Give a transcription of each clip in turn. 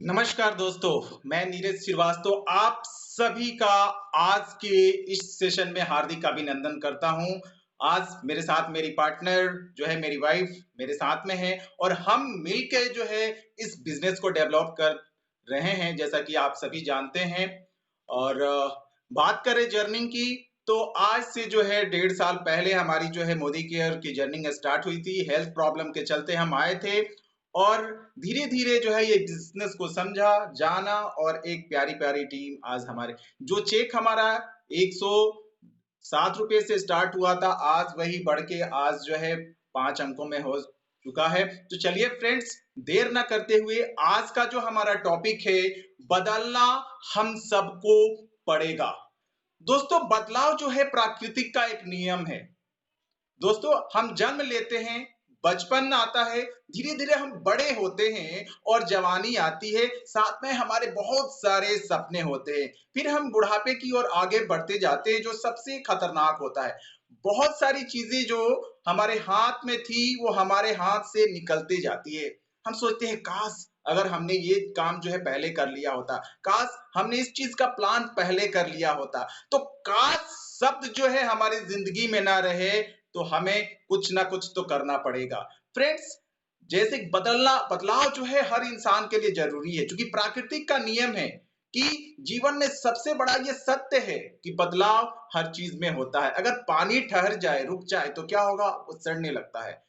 नमस्कार दोस्तों, मैं नीरज श्रीवास्तव आप सभी का आज के इस सेशन में हार्दिक अभिनंदन करता हूं। आज मेरे साथ मेरी पार्टनर जो है मेरी वाइफ मेरे साथ में है और हम मिलकर जो है इस बिजनेस को डेवलप कर रहे हैं जैसा कि आप सभी जानते हैं। और बात करें जर्नी की तो आज से जो है 1.5 साल पहले हमारी जो है मोदी केयर की जर्नी स्टार्ट हुई थी। हेल्थ प्रॉब्लम के चलते हम आए थे और धीरे-धीरे जो है ये बिज़नेस को समझा, जाना और एक प्यारी-प्यारी टीम आज हमारे जो चेक हमारा ₹107 से स्टार्ट हुआ था, आज वही बढ़ के आज जो है 5 अंकों में हो चुका है। तो चलिए फ्रेंड्स, देर ना करते हुए आज का जो हमारा टॉपिक है, बदलना हम सबको पड़ेगा। दोस्तों, बदलाव जो है प्राकृतिक का एक नियम है। दोस्तों, हम जन्म लेते हैं, बचपन आता है, धीरे-धीरे हम बड़े होते हैं और जवानी आती है, साथ में हमारे बहुत सारे सपने होते हैं। फिर हम बुढ़ापे की ओर आगे बढ़ते जाते हैं, जो सबसे खतरनाक होता है। बहुत सारी चीजें जो हमारे हाथ में थी, वो हमारे हाथ से निकलती जाती है। हम सोचते हैं, काश अगर हमने ये काम जो है पहले कर लिया होता, काश हमने इस चीज का प्लान पहले कर लिया होता। तो काश शब्द जो है हमारी जिंदगी में ना रहे तो हमें कुछ ना कुछ तो करना पड़ेगा। फ्रेंड्स, जैसे बदलाव जो है हर इंसान के लिए जरूरी है, क्योंकि प्राकृतिक का नियम है कि जीवन में सबसे बड़ा ये सत्य है कि बदलाव हर चीज में होता है। अगर पानी ठहर जाए, रुक जाए तो क्या होगा? वो सड़ने लगता है।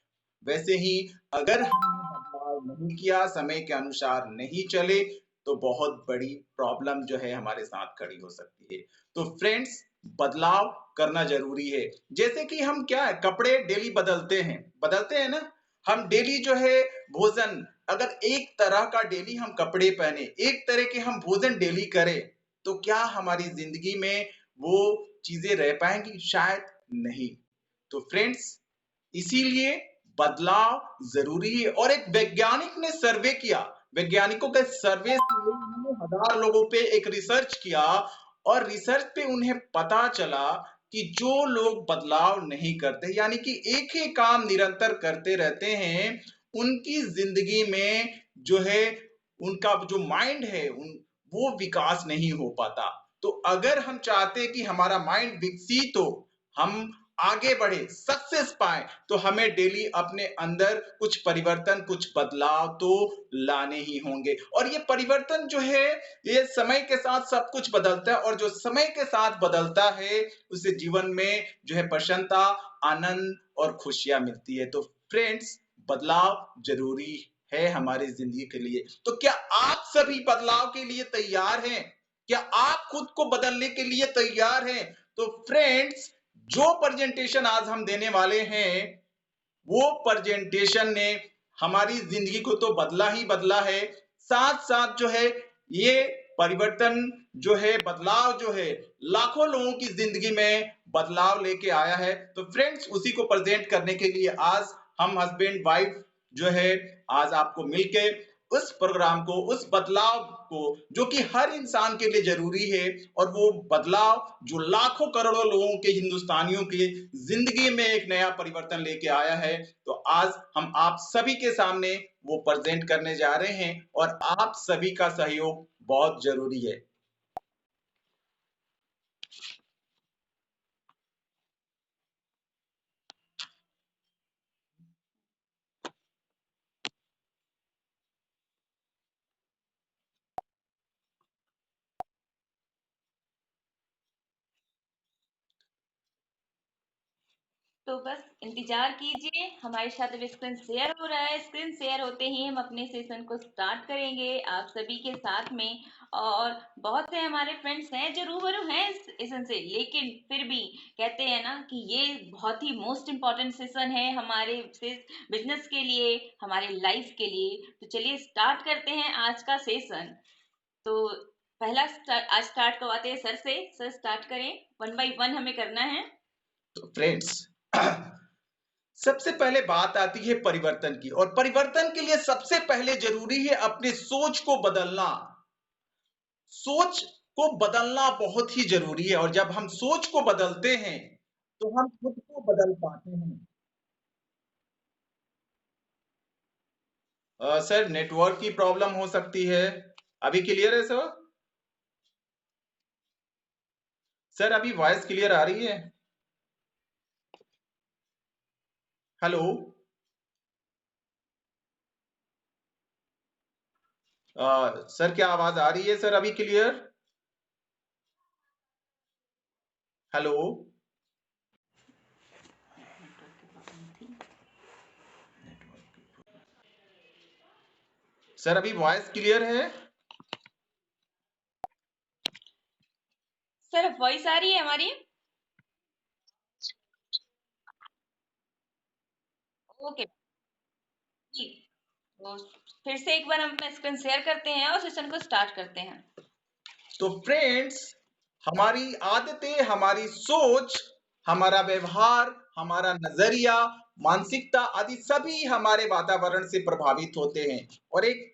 वैसे ही अगर हमने बदलाव नहीं किया, समय के अनुसार नहीं चले, तो बहुत बड़ी प्रॉब्लम जो है हमारे साथ खड़ी हो सकती है। तो फ्रेंड्स, बदलाव करना ज़रूरी है। जैसे कि हम क्या है कपड़े डेली बदलते हैं ना? हम डेली जो है भोजन अगर एक तरह का डेली हम कपड़े पहने, एक तरह के हम भोजन डेली करें, तो क्या हमारी ज़िंदगी में वो चीज़ें रह पाएँगी? शायद नहीं। तो फ्रेंड्स, इसीलिए बदलाव ज़रूरी है और एक वैज्ञानिक ने सर्वे किया। वैज्ञानिकों के सर्वे से उन्होंने 1000 लोगों पे एक रिसर्च किया और रिसर्च पे उन्हें पता चला कि जो लोग बदलाव नहीं करते, यानी कि एक ही काम निरंतर करते रहते हैं, उनकी ज़िंदगी में जो है उनका जो माइंड है वो विकास नहीं हो पाता। तो अगर हम चाहते हैं कि हमारा माइंड विकसित हो, हम आगे बढ़े, सक्सेस पाएँ, तो हमें डेली अपने अंदर कुछ परिवर्तन, कुछ बदलाव तो लाने ही होंगे। और ये परिवर्तन जो है, ये समय के साथ सब कुछ बदलता है और जो समय के साथ बदलता है, उसे जीवन में जो है प्रसन्नता, आनंद और खुशियाँ मिलती है। तो फ्रेंड्स, बदलाव ज़रूरी है हमारी ज़िंदगी के लिए। तो क्या आप सभी बदलाव के लिए तैयार हैं? क्या आप खुद को बदलने के लिए तैयार हैं? तो फ्रेंड्स, जो प्रेजेंटेशन आज हम देने वाले हैं, वो प्रेजेंटेशन ने हमारी जिंदगी को तो बदला ही बदला है, साथ साथ जो है ये परिवर्तन जो है, बदलाव जो है, लाखों लोगों की जिंदगी में बदलाव लेके आया है। तो फ्रेंड्स, उसी को प्रेजेंट करने के लिए आज हम हस्बैंड वाइफ जो है आज आपको मिलके उस प्रोग्राम को, उस बदलाव को जो कि हर इंसान के लिए जरूरी है और वो बदलाव जो लाखों करोड़ों लोगों के, हिंदुस्तानियों के जिंदगी में एक नया परिवर्तन लेके आया है, तो आज हम आप सभी के सामने वो प्रेजेंट करने जा रहे हैं और आप सभी का सहयोग बहुत जरूरी है। तो बस इंतजार कीजिए, हमारे साथ अभी स्क्रीन शेयर हो रहा है। स्क्रीन शेयर होते ही हम अपने सेशन को स्टार्ट करेंगे आप सभी के साथ में। और बहुत से हमारे फ्रेंड्स हैं जो रूबरू हैं इस सेशन से, लेकिन फिर भी कहते हैं ना कि ये बहुत ही मोस्ट इम्पोर्टेंट सेशन है हमारे बिजनेस के लिए, हमारे लाइफ के लिए। तो चलिए स्टार्ट करते हैं आज का सेशन। तो आज स्टार्ट करवाते हैं सर से। सर स्टार्ट करें, 1 बाय 1 हमें करना है। तो फ्रेंड्स, सबसे पहले बात आती है परिवर्तन की और परिवर्तन के लिए सबसे पहले जरूरी है अपने सोच को बदलना। सोच को बदलना बहुत ही जरूरी है और जब हम सोच को बदलते हैं तो हम खुद को बदल पाते हैं। सर, नेटवर्क की प्रॉब्लम हो सकती है। अभी क्लियर है सर? सर अभी वॉइस क्लियर आ रही है? हेलो। सर क्या आवाज आ रही है सर अभी क्लियर? हेलो। सर अभी वॉइस क्लियर है? सर वॉइस आ रही है हमारी? ओके जी। तो फिर से एक बार हम अपना स्क्रीन शेयर करते हैं और सेशन को स्टार्ट करते हैं। तो फ्रेंड्स, हमारी आदतें, हमारी सोच, हमारा व्यवहार, हमारा नजरिया, मानसिकता आदि सभी हमारे वातावरण से प्रभावित होते हैं और एक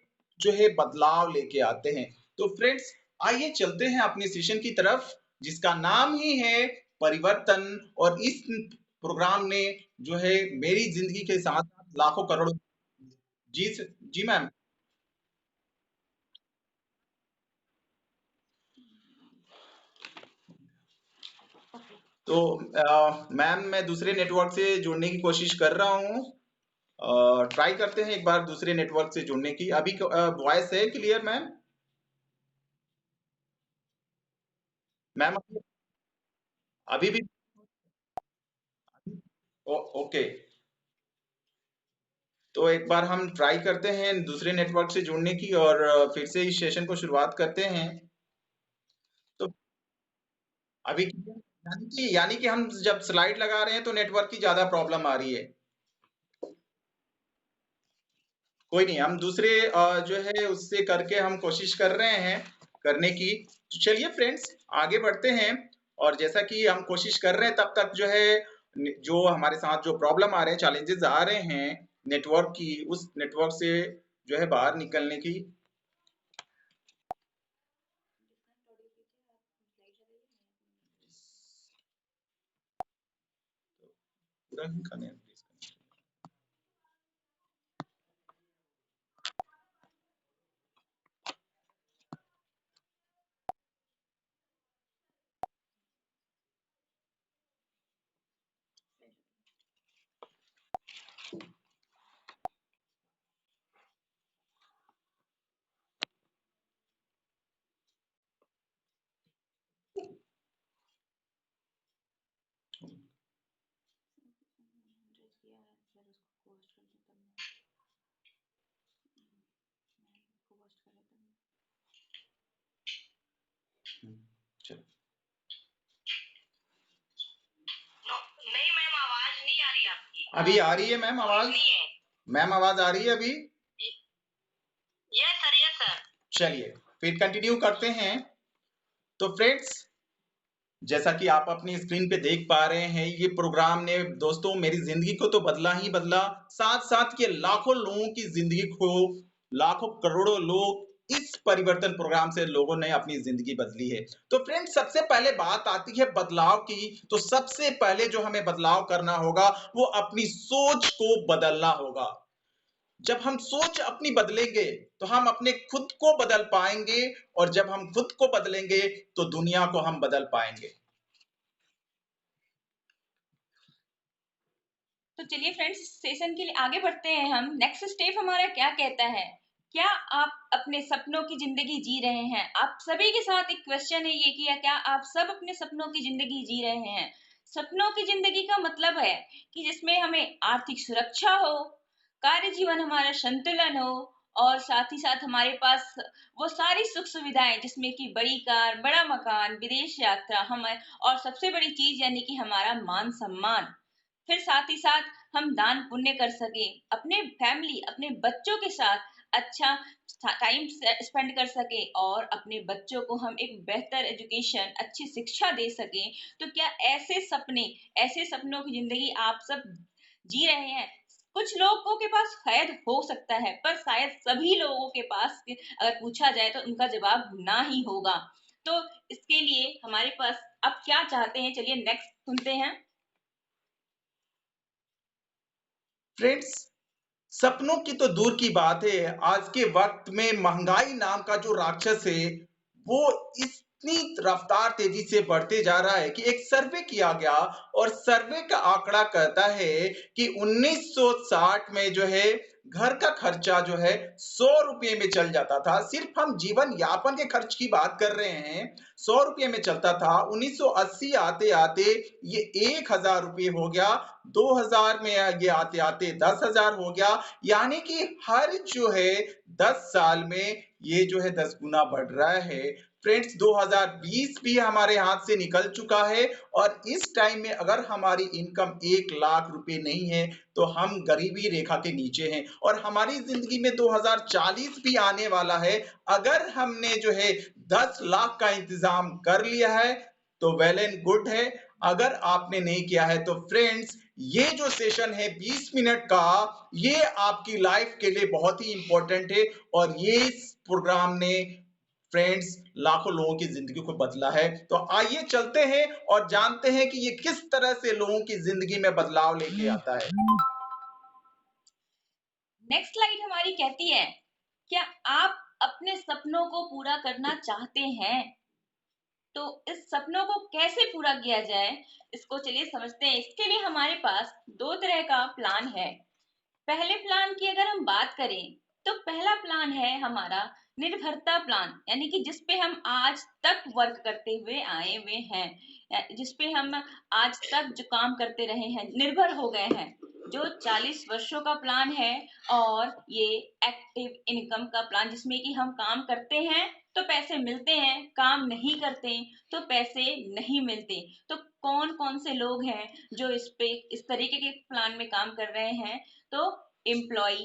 जो है बदलाव लेके आते हैं। तो फ्रेंड्स, आइए चलते हैं अपने सेशन की तरफ जिसका नाम ही है परिवर्तन। और इस प्रोग्राम ने जो है मेरी जिंदगी के साथ साथ लाखों करोड़ों। जी जी मैम। तो मैम मैं दूसरे नेटवर्क से जुड़ने की कोशिश कर रहा हूँ। ट्राई करते हैं एक बार दूसरे नेटवर्क से जुड़ने की। अभी वॉइस है क्लियर मैम? मैम अभी भी ओके। तो एक बार हम ट्राई करते हैं दूसरे नेटवर्क से जुड़ने की और फिर से इस सेशन को शुरुआत करते हैं। तो अभी यानी कि हम जब स्लाइड लगा रहे हैं तो नेटवर्क की ज्यादा प्रॉब्लम आ रही है। कोई नहीं, हम दूसरे जो है उससे करके हम कोशिश कर रहे हैं करने की। तो चलिए फ्रेंड्स आगे बढ़ते हैं। और जैसा कि हम कोशिश कर रहे हैं तब तक जो है जो हमारे साथ जो प्रॉब्लम आ रहे हैं, चैलेंजेस आ रहे हैं नेटवर्क की, उस नेटवर्क से जो है बाहर निकलने की। पूरा ही खाने हैं, please। चलो। नहीं मैम, आवाज नहीं आ रही आपकी। अभी आ रही है मैम आवाज? मैम आवाज आ रही है अभी? Yes sir, yes sir. चलिए फिर कंटिन्यू करते हैं। तो फ्रेंड्स, जैसा कि आप अपनी स्क्रीन पे देख पा रहे हैं, ये प्रोग्राम ने दोस्तों मेरी जिंदगी को तो बदला ही बदला, साथ साथ ये लाखों लोगों की जिंदगी को, लाखों करोड़ों लोग इस परिवर्तन प्रोग्राम से लोगों ने अपनी जिंदगी बदली है। तो फ्रेंड्स, सबसे पहले बात आती है बदलाव की। तो सबसे पहले जो हमें बदलाव करना होगा वो अपनी सोच को बदलना होगा। जब हम सोच अपनी बदलेंगे तो हम अपने खुद को बदल पाएंगे, और जब हम खुद को बदलेंगे तो दुनिया को हम बदल पाएंगे। तो चलिए फ्रेंड्स, सेशन के लिए आगे बढ़ते हैं। हम नेक्स्ट स्टेप हमारा क्या कहता है? क्या आप अपने सपनों की जिंदगी जी रहे हैं? आप सभी के साथ एक क्वेश्चन है ये कि क्या आप सब अपने सपनों की जिंदगी जी रहे हैं? सपनों की जिंदगी का मतलब है कि जिसमें हमें आर्थिक सुरक्षा हो, कार्य जीवन हमारा संतुलन हो, और साथ ही साथ हमारे पास वो सारी सुख सुविधाएं जिसमें कि बड़ी कार, बड़ा मकान, विदेश यात्रा, हम, और सबसे बड़ी चीज यानी कि हमारा मान सम्मान। फिर साथ ही साथ हम दान पुण्य कर सके, अपने फैमिली, अपने बच्चों के साथ अच्छा टाइम स्पेंड कर सके, और अपने बच्चों को हम एक बेहतर एजुकेशन, अच्छी शिक्षा दे सके। तो क्या ऐसे सपने, ऐसे सपनों की जिंदगी आप सब जी रहे हैं? कुछ लोगों के पास शायद हो सकता है, पर शायद सभी लोगों के पास अगर पूछा जाए तो उनका जवाब ना ही होगा। तो इसके लिए हमारे पास आप क्या चाहते हैं, चलिए नेक्स्ट सुनते हैं। फ्रेंड्स, सपनों की तो दूर की बात है, आज के वक़्त में महँगाई नाम का जो राक्षस है, वो इतनी रफ़्तार तेज़ी से बढ़ते जा रहा है कि एक सर्वे किया गया और सर्वे का आंकड़ा कहता है कि 1960 में जो है, घर का खर्चा जो है ₹100 में चल जाता था। सिर्फ़ हम जीवन यापन के खर्च की बात कर रहे हैं, ₹100 में चलता था। 1980 आते-आते ये ₹1000 हो गया, 2000 में ये आते-आते 10,000 हो गया, यानी कि हर जो है 10 साल में ये जो है 10 गुना बढ़ रहा है। फ्रेंड्स 2020 भी हमारे हाथ से निकल चुका है और इस टाइम में अगर हमारी इनकम 1 लाख रुपए नहीं है, तो हम गरीबी रेखा के नीचे हैं और हमारी ज़िंदगी में 2040 भी आने वाला है। अगर हमने जो है 10 लाख का इंतज़ाम कर लिया है, तो वेल एंड गुड है। अगर आपने नहीं किया है तो फ्रेंड्स ये जो सेशन है 20 मिनट का, ये आपकी लाइफ के लिए बहुत ही इंपॉर्टेंट है और ये इस प्रोग्राम ने फ्रेंड्स लाखों लोगों की जिंदगी को बदला है। तो आइए चलते हैं और जानते हैं कि ये किस तरह से लोगों की जिंदगी में बदलाव लेके आता है। नेक्स्ट स्लाइड हमारी कहती है, क्या आप अपने सपनों को पूरा करना चाहते हैं? तो इस सपनों को कैसे पूरा किया जाए, इसको चलिए समझते हैं। इसके लिए हमारे पास दो तरह का प्लान है। पहले प्लान की अगर हम बात करें, तो पहला प्लान है हमारा निर्भरता प्लान, यानी कि जिसपे हम आज तक वर्क करते हुए आए हुए हैं, जिसपे हम आज तक जो काम करते रहे हैं, निर्भर हो गए हैं, जो 40 वर्षों का प्लान है। और ये एक्टिव इनकम का प्लान, जिसमें कि हम काम करते हैं तो पैसे मिलते हैं, काम नहीं करते तो पैसे नहीं मिलते। तो कौन कौन से लोग हैं जो इस तरीके के प्लान में काम कर रहे हैं? तो एम्प्लॉय,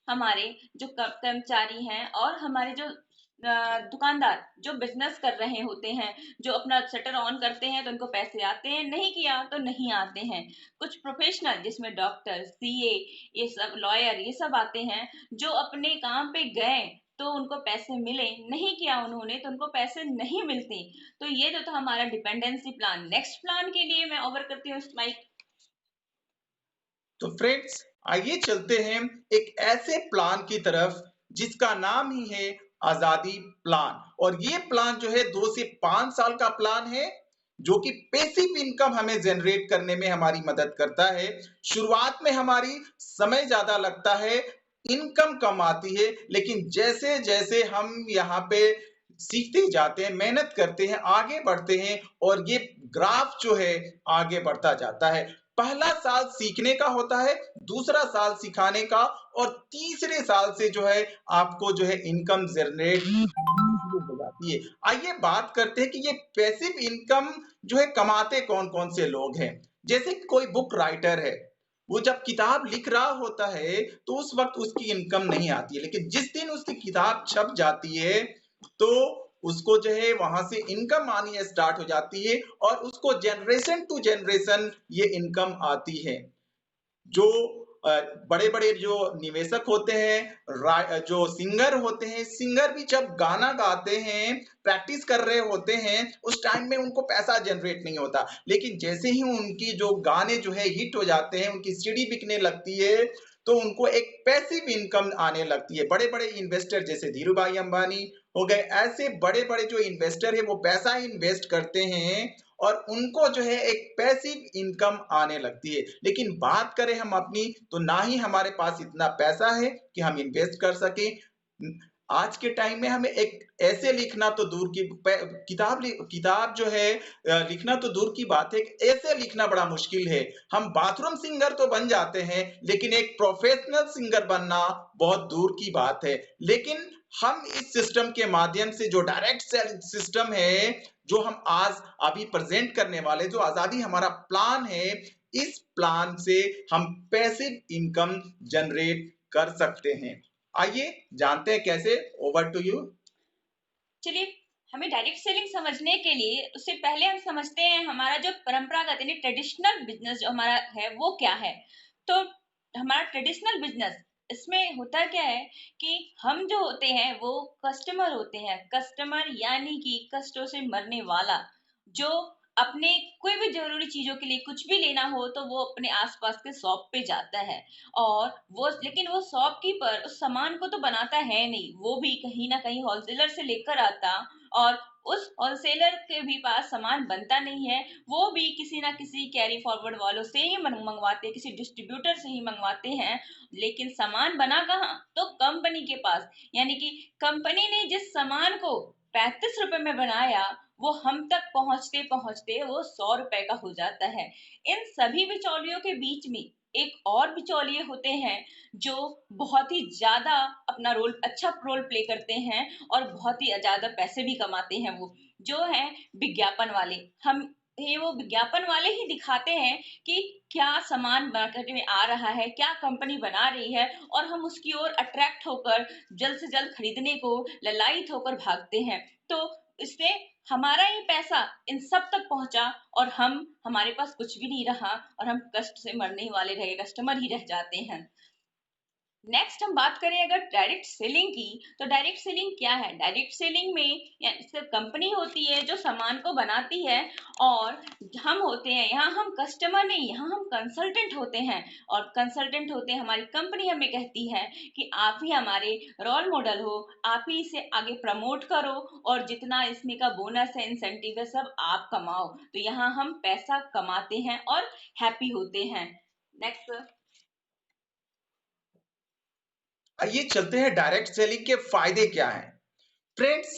हमारे जो कर्मचारी हैं, और हमारे जो दुकानदार जो बिजनेस कर रहे होते हैं, जो अपना शटर ऑन करते हैं तो उनको पैसे आते हैं, नहीं किया तो नहीं आते हैं। कुछ प्रोफेशनल जिसमें डॉक्टर, सीए, ये सब लॉयर, ये सब आते हैं, जो अपने काम पे गए तो उनको पैसे मिले, नहीं किया उन्होंने तो उनको पैसे नहीं मिलते। तो ये जो था हमारा डिपेंडेंसी प्लान। नेक्स्ट प्लान के लिए मैं ओवर करती हूँ माइक। तो फ्रेंड्स आइए चलते हैं एक ऐसे प्लान की तरफ जिसका नाम ही है आजादी प्लान। और ये प्लान जो है 2 से 5 साल का प्लान है, जो कि पैसिव इनकम हमें जनरेट करने में हमारी मदद करता है। शुरुआत में हमारी समय ज्यादा लगता है, इनकम कम आती है, लेकिन जैसे जैसे हम यहाँ पे सीखते जाते हैं, मेहनत करते हैं, आगे बढ़ते हैं और ये ग्राफ जो है आगे बढ़ता जाता है। पहला साल सीखने का होता है, दूसरा साल सिखाने का और तीसरे साल से जो है आपको जो है इनकम जनरेट हो जाती है। आइए बात करते हैं कि ये पैसिव इनकम जो है कमाते कौन-कौन से लोग हैं। जैसे कोई बुक राइटर है, वो जब किताब लिख रहा होता है तो उस वक्त उसकी इनकम नहीं आती है, लेकिन जिस दिन उसकी किताब छप जाती है तो उसको जो है वहां से इनकम आनी स्टार्ट हो जाती है और उसको जनरेशन टू जनरेशन ये इनकम आती है। जो बड़े-बड़े जो निवेशक होते हैं, जो सिंगर होते हैं, सिंगर भी जब गाना गाते हैं, प्रैक्टिस कर रहे होते हैं, उस टाइम में उनको पैसा जनरेट नहीं होता। लेकिन जैसे ही उनकी जो गाने जो है हिट हो जाते हैं, उनकी सीडी बिकने लगती है, तो उनको एक पैसिव इनकम आने लगती है। बड़े-बड़े इन्वेस्टर जैसे धीरूभाई अंबानी हो गए, ऐसे बड़े-बड़े जो इन्वेस्टर है वो पैसा इन्वेस्ट करते हैं और उनको जो है एक पैसिव इनकम आने लगती है। लेकिन बात करें हम अपनी, तो ना ही हमारे पास इतना पैसा है कि हम इन्वेस्ट कर सकें। आज के टाइम में हमें एक ऐसे लिखना तो दूर की किताब जो है लिखना तो दूर की बात है, ऐसे लिखना बड़ा मुश्किल है। हम बाथरूम सिंगर तो बन जाते हैं, लेकिन एक प्रोफेशनल सिंगर बनना बहुत दूर की बात है। लेकिन हम इस सिस्टम के माध्यम से, जो डायरेक्ट सेल सिस्टम है, जो हम आज अभी प्रेजेंट करने वाले, जो आजादी हमारा प्लान है, इस प्लान से हम पैसिव इनकम जनरेट कर सकते हैं। आइए जानते हैं कैसे। Over to you. चलिए, हमें डायरेक्ट सेलिंग समझने के लिए उससे पहले हम समझते हैं हमारा जो परंपरागत यानी ट्रेडिशनल बिजनेस जो हमारा है वो क्या है। तो हमारा ट्रेडिशनल बिजनेस, इसमें होता क्या है कि हम जो होते हैं वो कस्टमर होते हैं। कस्टमर यानी कि कष्टों से मरने वाला, जो अपने कोई भी ज़रूरी चीज़ों के लिए कुछ भी लेना हो तो वो अपने आस-पास के शॉप पे जाता है। और वो लेकिन वो शॉपकीपर उस सामान को तो बनाता है नहीं, वो भी कहीं न कहीं होलसेलर से लेकर आता और उस होलसेलर के भी पास सामान बनता नहीं है, वो भी किसी न किसी कैरी फॉरवर्ड वालों से ही मँगवाते हैं, किसी डिस्ट्रीब्यूटर से ही मँगवाते हैं, लेकिन सामान बना कहाँ? तो कंपनी के पास। यानी कि कंपनी ने जिस सामान को ₹35 में बनाया, वो हम तक पहुँचते-पहुँचते वो ₹100 का हो जाता है। इन सभी बिचौलियों के बीच में एक और बिचौलिए होते हैं, जो बहुत ही ज़्यादा अपना अच्छा रोल प्ले करते हैं और बहुत ही ज़्यादा पैसे भी कमाते हैं वो, जो हैं विज्ञापन वाले। हम ये वो विज्ञापन वाले ही दिखाते हैं कि क्या सामान मार्केट में आ रहा है, क्या कंपनी बना रही है और हम उसकी ओर अट्रैक्ट होकर जल्द से जल्द खरीदने को ललायित होकर भागते हैं। तो इससे हमारा ही पैसा इन सब तक पहुँचा और हमारे पास कुछ भी नहीं रहा और हम कष्ट से मरने ही वाले रह गए, कस्टमर ही रह जाते हैं। नेक्स्ट हम बात करें अगर डायरेक्ट सेलिंग की, तो डायरेक्ट सेलिंग क्या है? डायरेक्ट सेलिंग में सिर्फ कंपनी होती है जो सामान को बनाती है और हम होते हैं यहाँ हम कस्टमर नहीं, यहाँ हम कंसल्टेंट होते हैं और कंसल्टेंट होते हैं हमारी कंपनी हमें कहती है कि आप ही हमारे रोल मॉडल हो, आप ही इसे आगे प्रमोट करो और जितना इसमें का बोनस है, इंसेंटिव है, सब आप कमाओ। तो यहाँ हम पैसा कमाते हैं और हैप्पी होते हैं। नेक्स्ट। आइए चलते हैं डायरेक्ट सेलिंग के फायदे क्या हैं। फ्रेंड्स,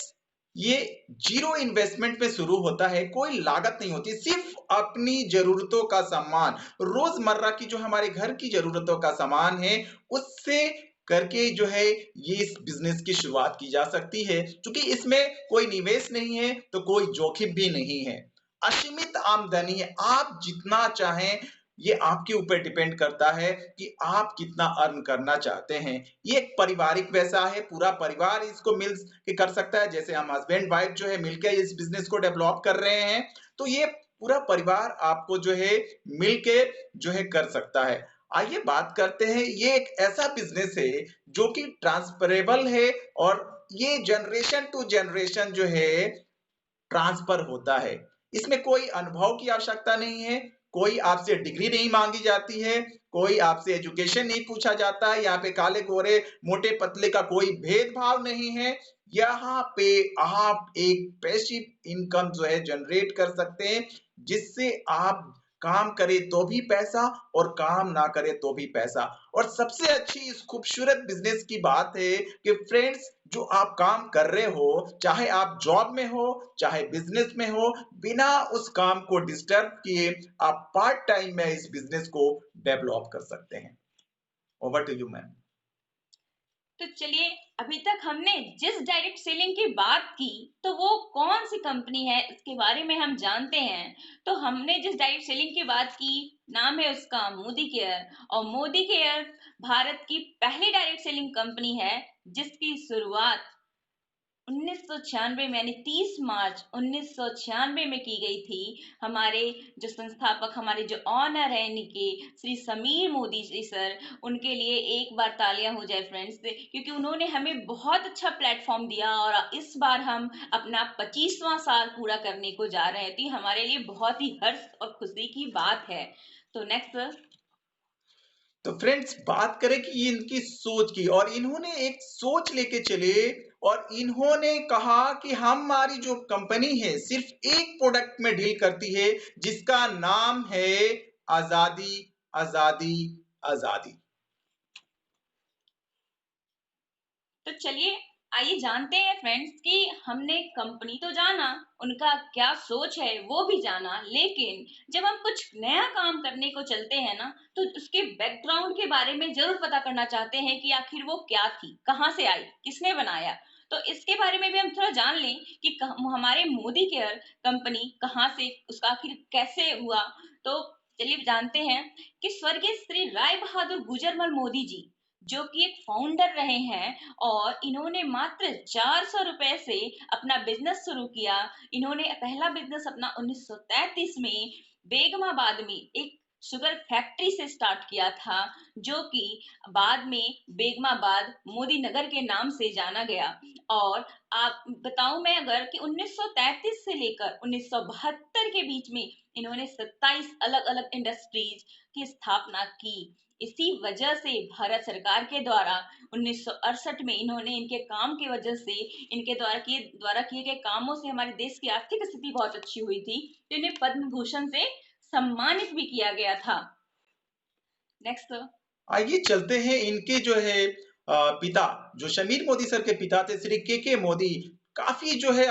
ये जीरो इन्वेस्टमेंट में शुरू होता है, कोई लागत नहीं होती, सिर्फ अपनी जरूरतों का सामान, रोजमर्रा की जो हमारे घर की जरूरतों का सामान है, उससे करके जो है ये इस बिजनेस की शुरुआत की जा सकती है। क्योंकि इसमें कोई निवेश नहीं है तो कोई जोखिम भी नहीं है, असीमित आमदनी है, आप जितना चाहें, ये आपके ऊपर डिपेंड करता है कि आप कितना अर्न करना चाहते हैं। ये एक पारिवारिक व्यवसाय है, पूरा परिवार इसको मिल के कर सकता है। जैसे हम हस्बैंड वाइफ जो है मिलकर इस बिजनेस को डेवलप कर रहे हैं, तो ये पूरा परिवार आपको जो है मिलके जो है कर सकता है। आइए बात करते हैं, ये एक ऐसा बिजनेस है जो कि ट्रांसफरेबल है और ये जनरेशन टू जनरेशन जो है ट्रांसफर होता है। इसमें कोई अनुभव की आवश्यकता नहीं है, कोई आपसे डिग्री नहीं मांगी जाती है, कोई आपसे एजुकेशन नहीं पूछा जाता है। यहाँ पे काले गोरे मोटे पतले का कोई भेदभाव नहीं है। यहाँ पे आप एक पैसिव इनकम जो है जनरेट कर सकते हैं, जिससे आप काम करे तो भी पैसा और काम ना करे तो भी पैसा। और सबसे अच्छी इस खूबसूरत बिजनेस की बात है कि फ्रेंड्स, जो आप काम कर रहे हो, चाहे आप जॉब में हो, चाहे बिजनेस में हो, बिना उस काम को डिस्टर्ब किए आप पार्ट टाइम में इस बिजनेस को डेवलप कर सकते हैं। Over to you ma'am. तो चलिए, अभी तक हमने जिस डायरेक्ट सेलिंग की बात की तो वो कौन सी कंपनी है इसके बारे में हम जानते हैं। तो हमने जिस डायरेक्ट सेलिंग की बात की, नाम है उसका मोदी केयर। और मोदी केयर भारत की पहली डायरेक्ट सेलिंग कंपनी है जिसकी शुरुआत 1996 में यानी 30 मार्च 1996 में की गई थी। हमारे जो संस्थापक, हमारे जो ऑनर है इनके, श्री समीर मोदी जी सर, उनके लिए एक बार तालियां हो जाए फ्रेंड्स, क्योंकि उन्होंने हमें बहुत अच्छा प्लेटफॉर्म दिया और इस बार हम अपना 25वां साल पूरा करने को जा रहे हैं। तो ये हमारे लिए बहुत ही हर्ष और खुशी की बात है। तो नेक्स्ट सर। तो फ्रेंड्स, बात करें कि इनकी सोच की, और इन्होंने एक सोच लेके चले और इन्होंने कहा कि हमारी जो कंपनी है सिर्फ एक प्रोडक्ट में डील करती है, जिसका नाम है आजादी, आजादी, आजादी। तो चलिए, आइए जानते हैं फ्रेंड्स कि हमने कंपनी तो जाना, उनका क्या सोच है वो भी जाना, लेकिन जब हम कुछ नया काम करने को चलते हैं ना, तो उसके बैकग्राउंड के बारे में जरूर पता करना चाहते हैं कि आखिर वो क्या थी, कहाँ से आई, किसने बनाया। तो इसके बारे में भी हम थोड़ा जान लें कि हमारे मोदी केयर कंपनी कहाँ से, उसका आखिर कैसे हुआ। तो चलिए जानते हैं कि स्वर्गीय श्री राय बहादुर गुजरमल मोदी जी, जो कि एक फाउंडर रहे हैं और इन्होंने मात्र 400 रुपए से अपना बिजनेस शुरू किया। इन्होंने पहला बिजनेस अपना 1933 में बेगमाबाद में एक शुगर फैक्ट्री से स्टार्ट किया था, जो कि बाद में बेगमाबाद मोदी नगर के नाम से जाना गया। और आप बताऊं मैं अगर कि 1933 से लेकर 1972 के बीच में इन्होंने 27 अलग अलग इंडस्ट्रीज की स्थापना की। इसी वजह से भारत सरकार के द्वारा 1968 में इन्होंने इनके काम की वजह से, इनके द्वारा किए गए कामों से हमारे देश की आर्थिक स्थिति बहुत अच्छी हुई थी, तो इन्हें पद्म भूषण से सम्मानित भी किया गया था। Next sir. आइए चलते हैं इनके जो है पिता, जो समीर मोदी सर के पिता थे, श्री के मोदी, काफी जो है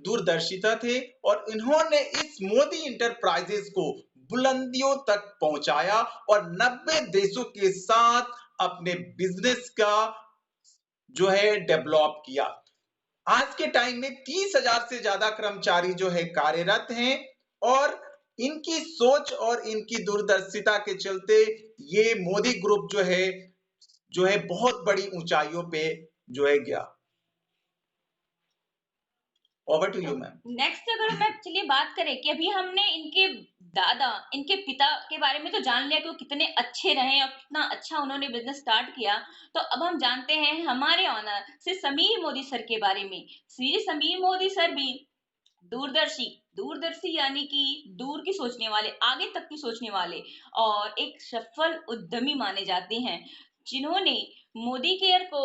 दूरदर्शिता थे और इन्होंने इस मोदी इंटरप्राइजेस को बुलंदियों तक पहुंचाया और 90 देशों के साथ अपने बिजनेस का जो है डेवलप किया। आज के टाइम में 30,000 से ज्यादा कर्मचारी जो है कार्यरत हैं और इनकी सोच और इनकी दूरदर्शिता के चलते ये मोदी ग्रुप जो है बहुत बड़ी ऊंचाइयों पे जो है गया। Over to you ma'am. Next अगर मैं चलिए बात करें कि अभी हमने इनके दादा, इनके पिता के बारे में तो जान लिया कि वो कितने अच्छे रहे और कितना अच्छा उन्होंने बिजनेस स्टार्ट किया। तो अब हम जानते हैं हमारे ऑनर श्री समीर मोदी सर के बारे में। श्री समीर मोदी सर भी दूरदर्शी दूरदर्शी यानी कि दूर की सोचने वाले, आगे तक की सोचने वाले और एक सफल उद्यमी माने जाते हैं, जिन्होंने मोदी केयर को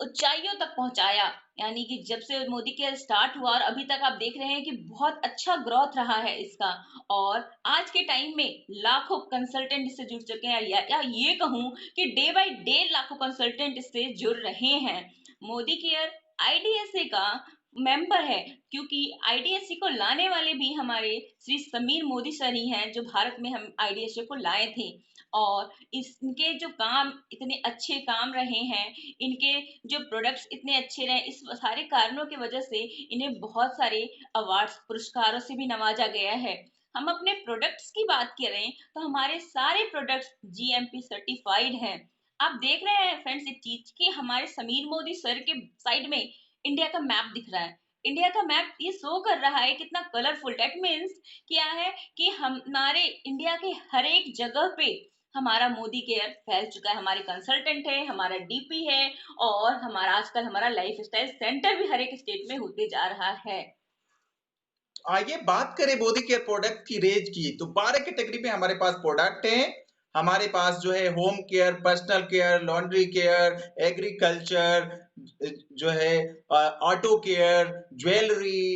ऊंचाइयों तक पहुंचाया। यानी कि जब से मोदी केयर स्टार्ट हुआ और अभी तक आप देख रहे हैं कि बहुत अच्छा ग्रोथ रहा है इसका। और आज के टाइम में लाखों कंसल्टेंट इससे जुड़ चुके हैं, या ये कहूं कि डे बाय डे लाखों कंसल्टेंट इससे जुड़ रहे हैं। मोदी केयर आईडीएसए का मेंबर है, क्योंकि आईडीएससी को लाने वाले भी हमारे श्री समीर मोदी सर ही हैं, जो भारत में हम आईडीएससी को लाए थे। और इनके जो काम इतने अच्छे काम रहे हैं, इनके जो प्रोडक्ट्स इतने अच्छे रहे, इस सारे कारणों की वजह से इन्हें बहुत सारे अवार्ड्स, पुरस्कारों से भी नवाजा गया है। हम अपने प्रोडक्ट्स की बात करें तो हमारे सारे प्रोडक्ट्स जीएमपी सर्टिफाइड हैं। आप देख रहे हैं फ्रेंड्स एक चीज कि हमारे समीर मोदी सर के साइड में इंडिया का मैप दिख रहा है। इंडिया का मैप ये शो कर रहा है कितना कलरफुल। दैट मीन्स क्या है कि हमारे इंडिया के हर एक जगह पे हमारा मोदी केयर फैल चुका है। हमारे कंसल्टेंट है, हमारा डीपी है और हमारा आजकल हमारा लाइफ स्टाइल सेंटर भी हर एक स्टेट में होते जा रहा है। आइए बात करें मोदी केयर प्रोडक्ट की रेंज की, तो 12 कैटेगरी में हमारे पास प्रोडक्ट हैं। हमारे पास जो है home care, personal care, laundry care, agriculture, जो है ऑटो केयर, ज्वेलरी,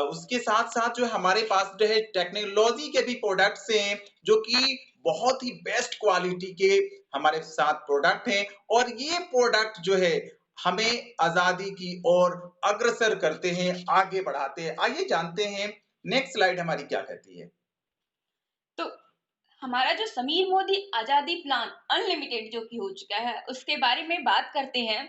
उसके साथ साथ जो हमारे पास जो है टेक्नोलॉजी के भी प्रोडक्ट्स हैं, जो कि बहुत ही बेस्ट क्वालिटी के हमारे साथ प्रोडक्ट हैं और ये प्रोडक्ट जो है हमें आजादी की ओर अग्रसर करते हैं, आगे बढ़ाते हैं। आइए जानते हैं नेक्स्ट स्लाइड हमारी क्या कहती है। तो हमारा जो समीर मोदी आजादी प्लान अनलिमिटेड जो कि हो चुका है, उसके बारे में बात करते हैं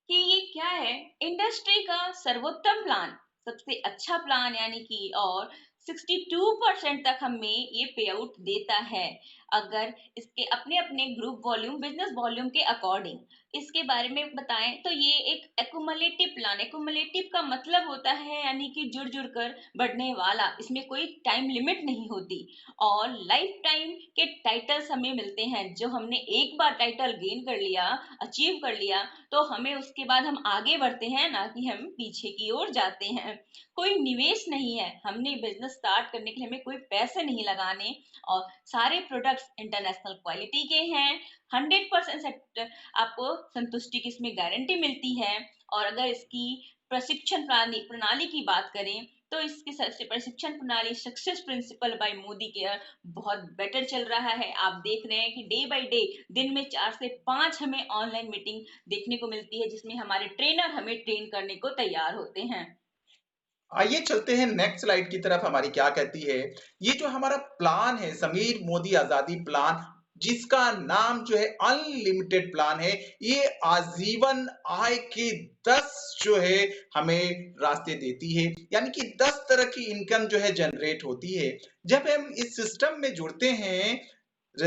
कि ये क्या है। इंडस्ट्री का सर्वोत्तम प्लान, सबसे अच्छा प्लान, यानी कि और 62% तक हमें ये पे आउट देता है, अगर इसके अपने अपने ग्रुप वॉल्यूम, बिजनेस वॉल्यूम के अकॉर्डिंग। इसके बारे में बताएं तो ये एक एक्यूमुलेटिव प्लान, एक्यूमुलेटिव का मतलब होता है यानी कि जुड़ जुड़ कर बढ़ने वाला, इसमें कोई टाइम लिमिट नहीं होती। और लाइफ टाइम के टाइटल्स हमें मिलते हैं, जो हमने एक बार टाइटल गेन कर लिया, अचीव कर लिया, तो हमें उसके बाद हम आगे बढ़ते हैं, ना कि हम पीछे की ओर जाते हैं। कोई निवेश नहीं है, हमने बिजनेस स्टार्ट करने के लिए हमें कोई पैसे नहीं लगाने। और सारे प्रोडक्ट्स इंटरनेशनल क्वालिटी के हैं। 100% आपको संतुष्टि की इसमें गारंटी मिलती है। और अगर इसकी प्रशिक्षण प्रणाली की बात करें तो इसकी प्रशिक्षण प्रणाली success principal bye Modi care बहुत बेटर चल रहा है। आप देख रहे हैं कि डे बाय डे दिन में 4 से 5 हमें ऑनलाइन मीटिंग देखने को मिलती है, जिसमें हमारे ट्रेनर हमें ट्रेन करने को तैयार होते हैं। आइए चलते हैं नेक्स्ट स्लाइड की तरफ, हमारी क्या कहती है। ये जो हमारा प्लान है समीर मोदी आजादी प्लान, जिसका नाम जो है अनलिमिटेड प्लान है, ये आजीवन आय के 10 जो है हमें रास्ते देती है, यानी कि 10 तरह की इनकम जो है जनरेट होती है। जब हम इस सिस्टम में जुड़ते हैं,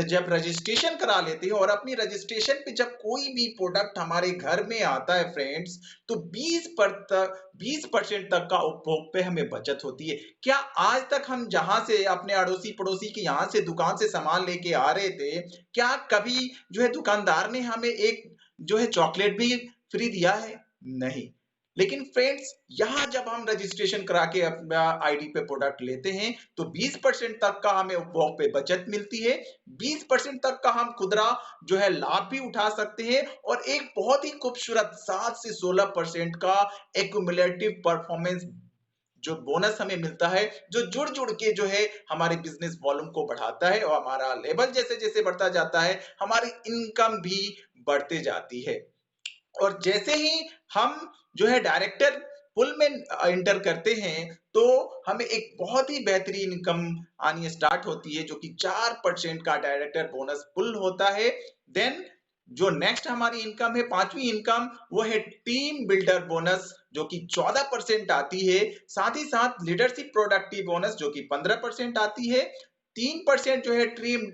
जब रजिस्ट्रेशन करा लेते हैं और अपनी रजिस्ट्रेशन पे जब कोई भी प्रोडक्ट हमारे घर में आता है फ्रेंड्स, तो 20% तक का उपभोग पे हमें बचत होती है। क्या आज तक हम जहां से अपने अड़ोसी पड़ोसी के यहाँ से दुकान से सामान लेके आ रहे थे, क्या कभी जो है दुकानदार ने हमें एक जो है चॉकलेट भी फ्री दिया है? नहीं। लेकिन फ्रेंड्स, यहाँ जब हम रजिस्ट्रेशन करा के अपना आईडी पे प्रोडक्ट लेते हैं, तो 20% तक का हमें उपभोग पे बचत मिलती है। 20% तक का हम खुदरा जो है लाभ भी उठा सकते हैं और एक बहुत ही खूबसूरत 7 से 16% का एक्यूमुलेटिव परफॉर्मेंस जो बोनस हमें मिलता है, जो जुड़-जुड़ के जो है हमारे बिजनेस वॉल्यूम को बढ़ाता है और हमारा लेवल जैसे-जैसे बढ़ता जाता है, हमारी इनकम भी बढ़ते जाती है। और जैसे ही हम जो है डायरेक्टर पुल में एंटर करते हैं, तो हमें एक बहुत ही बेहतरीन इनकम आनी स्टार्ट होती है, जो कि 4% का डायरेक्टर बोनस पुल होता है। देन जो नेक्स्ट हमारी इनकम है, पांचवी इनकम, वो है टीम बिल्डर बोनस, जो कि 14% आती है। साथ ही साथ लीडरशिप प्रोडक्टिव बोनस, जो कि 15% आती है। 3% जो है टीम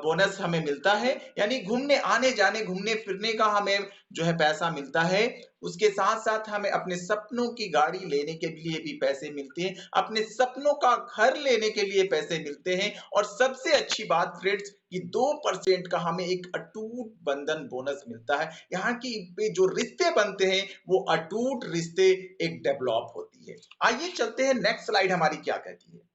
बोनस हमें मिलता है, यानी घूमने आने जाने घूमने फिरने का हमें जो है पैसा मिलता है। उसके साथ साथ हमें अपने सपनों की गाड़ी लेने के लिए भी पैसे मिलते हैं, अपने सपनों का घर लेने के लिए पैसे मिलते हैं और सबसे अच्छी बात फ्रेंड्स, कि 2% का हमें एक अटूट बंधन बोनस मिलता है। यहाँ की पे जो रिश्ते बनते हैं, वो अटूट रिश्ते एक डेवलप होती है। आइए चलते हैं, नेक्स्ट स्लाइड हमारी क्या कहती है।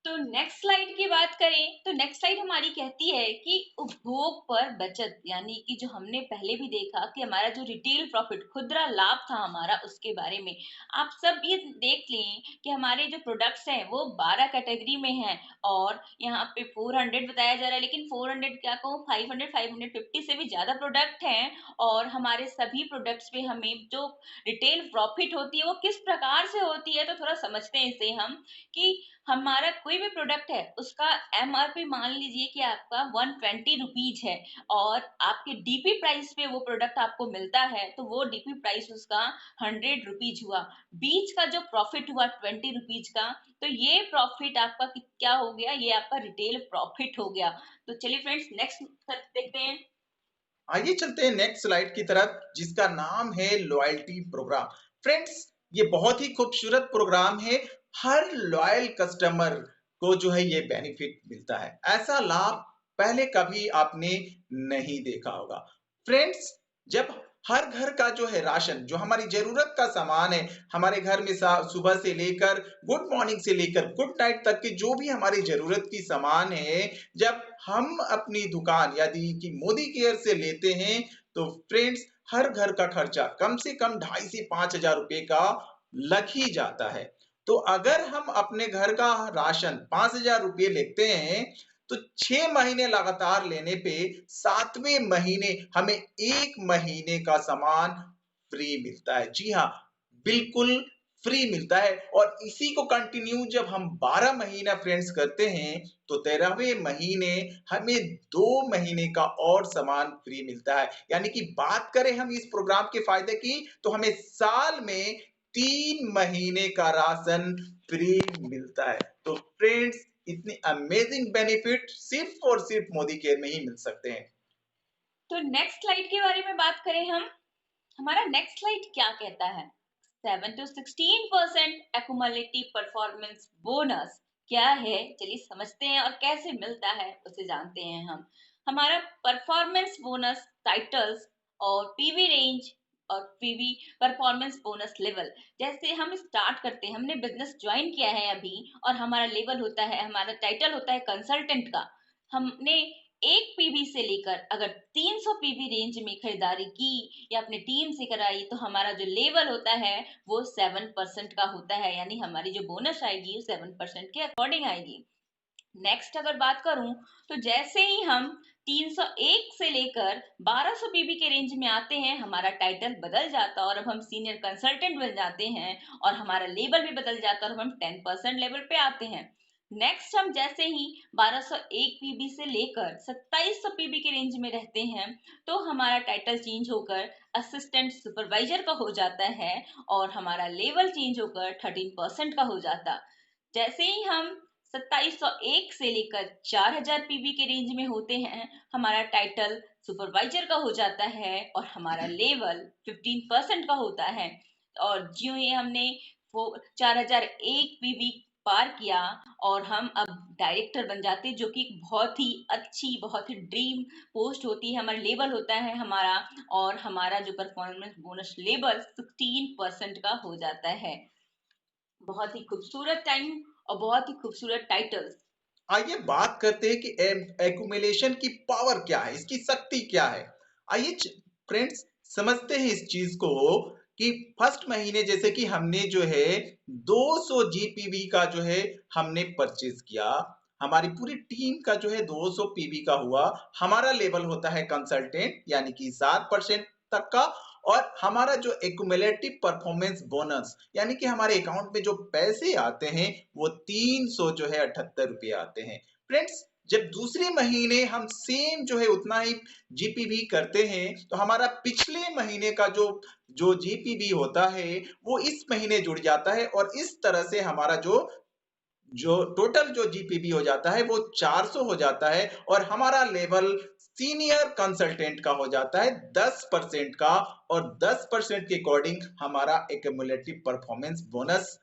तो नेक्स्ट स्लाइड की बात करें तो नेक्स्ट स्लाइड हमारी कहती है कि उपभोग पर बचत, यानी कि जो हमने पहले भी देखा कि हमारा जो रिटेल प्रॉफिट खुदरा लाभ था हमारा, उसके बारे में आप सब ये देख लें कि हमारे जो प्रोडक्ट्स हैं वो 12 कैटेगरी में हैं और यहाँ पे 400 बताया जा रहा है, लेकिन 400 क्या कहूँ, 500 550 से भी ज्यादा प्रोडक्ट हैं। और हमारे सभी प्रोडक्ट्स पे हमें जो रिटेल प्रॉफिट होती है वो किस प्रकार से होती है, तो थोड़ा समझते हैं इसे हम कि हमारा कोई भी प्रोडक्ट है उसका एमआरपी मान लीजिए कि आपका 120 रुपीज है और आपके डीपी प्राइस पे वो प्रोडक्ट आपको मिलता है, तो वो डीपी प्राइस उसका 100 रुपीज हुआ। बीच का जो प्रॉफिट हुआ 20 रुपीज का, तो ये प्रॉफिट आपका क्या हो गया, ये आपका रिटेल प्रॉफिट हो गया। तो चलिए फ्रेंड्स, नेक्स्ट देखते हैं। आइए चलते हैं नेक्स्ट स्लाइड की तरफ, जिसका नाम है लॉयल्टी प्रोग्राम। फ्रेंड्स, ये बहुत ही खूबसूरत प्रोग्राम है। हर लॉयल कस्टमर को जो है ये बेनिफिट मिलता है। ऐसा लाभ पहले कभी आपने नहीं देखा होगा। फ्रेंड्स, जब हर घर का जो है राशन, जो हमारी जरूरत का सामान है, हमारे घर में सुबह से लेकर गुड मॉर्निंग से लेकर गुड नाइट तक की जो भी हमारी जरूरत की सामान है, जब हम अपनी दुकान यदि कि मोदी केयर से लेते हैं, तो फ्रेंड्स हर घर का खर्चा कम से कम 2.5 से 5,000 रुपए का लग ही जाता है। तो अगर हम अपने घर का राशन 5,000 रुपए लेते हैं, तो 6 महीने लगातार लेने पे 7वें महीने हमें 1 महीने का सामान फ्री मिलता है। जी हाँ, बिल्कुल फ्री मिलता है। और इसी को कंटिन्यू जब हम 12 महीना फ्रेंड्स करते हैं, तो 13वें महीने हमें 2 महीने का और सामान फ्री मिलता है। यानी कि बात करें हम इस प्रोग्राम के फायदे की, तो हमें साल में 3 महीने का राशन फ्री मिलता है। तो फ्रेंड्स, इतनी अमेजिंग बेनिफिट सिर्फ और सिर्फ मोदी केयर में ही मिल सकते हैं। तो नेक्स्ट स्लाइड के बारे में बात करें हम, हमारा नेक्स्ट स्लाइड क्या कहता है, 7 to 16% एक्यूमुलेटिव परफॉर्मेंस बोनस क्या है, चलिए समझते हैं और कैसे मिलता है उसे जानते हैं हम। हमारा परफॉर्मेंस बोनस टाइटल्स और पीवी रेंज और पीवी परफॉर्मेंस बोनस लेवल, जैसे हम स्टार्ट करते हैं, हमने बिजनेस ज्वाइन किया है अभी और हमारा लेवल होता है, हमारा टाइटल होता है कंसल्टेंट का। हमने 1 पीवी से लेकर अगर 300 पीवी रेंज में खरीदारी की या अपनी टीम से कराई, तो हमारा जो लेवल होता है वो 7% का होता है, यानी हमारी जो बोनस आएगी वो 7% के अकॉर्डिंग आएगी। नेक्स्ट अगर बात करूं, तो जैसे ही हम 301 से लेकर 1200 पीवी के रेंज में आते हैं, हमारा टाइटल बदल जाता है और अब हम सीनियर कंसल्टेंट बन जाते हैं और हमारा लेवल भी बदल जाता है और हम 10% लेवल पे आते हैं। नेक्स्ट हम जैसे ही 1201 पीबी से लेकर 2700 पीबी के रेंज में रहते हैं, तो हमारा टाइटल चेंज होकर असिस्टेंट सुपरवाइजर का हो जाता है और हमारा लेवल चेंज होकर 13% का हो जाता। जैसे ही हम 2701 से लेकर 4000 पीवी के रेंज में होते हैं, हमारा टाइटल सुपरवाइजर का हो जाता है और हमारा लेवल 15% का होता है। और ज्यों ही हमने वो 4001 पीवी पार किया और हम अब डायरेक्टर बन जाते, जो कि बहुत ही अच्छी, बहुत ही ड्रीम पोस्ट होती है, हमारा लेवल होता है हमारा, और हमारा जो परफॉर्मेंस बोनस लेवल 16% का हो जाता है। बहुत ही खूबसूरत टाइम और बहुत ही खूबसूरत टाइटल्स। आइए बात करते हैं कि एक्यूमुलेशन की पावर क्या है, इसकी शक्ति क्या है। आइए फ्रेंड्स समझते हैं इस चीज को कि फर्स्ट महीने जैसे कि हमने जो है 200 जीपीवी का जो है हमने परचेज किया, हमारी पूरी टीम का जो है 200 पीवी का हुआ, हमारा लेवल होता है कंसल्टेंट यानी कि 7% तक का, और हमारा जो एक्यूमुलेटिव परफॉर्मेंस बोनस यानी कि हमारे अकाउंट में जो पैसे आते हैं वो 300 जो है 78 रुपये आते हैं। फ्रेंड्स जब दूसरे महीने हम सेम जो है उतना ही जीपीवी करते हैं तो हमारा पिछले महीने का जो जो जीपीवी होता है वो इस महीने जुड़ जाता है, और इस तरह से हमारा जो जो टोटल जो जीपीवी हो जाता है वो 400 हो जाता है, और हमारा लेवल सीनियर कंसल्टेंट का हो जाता है 10% का, और 10% के अकॉर्डिंग हमारा एक्यूमुलेटिव परफॉर्मेंस बोनस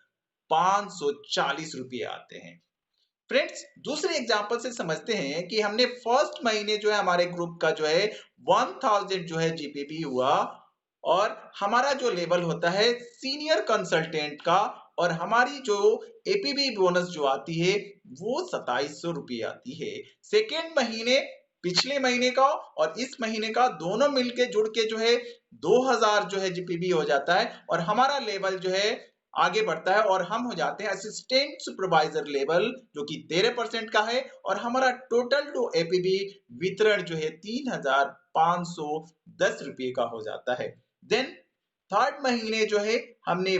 540 रुपये आते हैं। फ्रेंड्स दूसरे एग्जांपल से समझते हैं कि हमने फर्स्ट महीने जो है हमारे ग्रुप का जो है 1000 जो है जीपीवी हुआ, और हमारा जो लेवल होता है सीनियर कंसल्टेंट का, और हमारी जो एपीवी बोनस जो आती है वो 2700 रुपये आती है। सेकेंड महीने पिछले महीने का और इस महीने का दोनों मिलके जुड़ के जो है 2000 जो है जीपीवी हो जाता है, और हमारा लेवल जो है आगे बढ़ता है और हम हो जाते हैं असिस्टेंट सुपरवाइजर लेवल जो कि 13% का है, और हमारा टोटल जो एपीवी वितरण जो है 3510 रुपये का हो जाता है। देन थर्ड महीने जो है हमने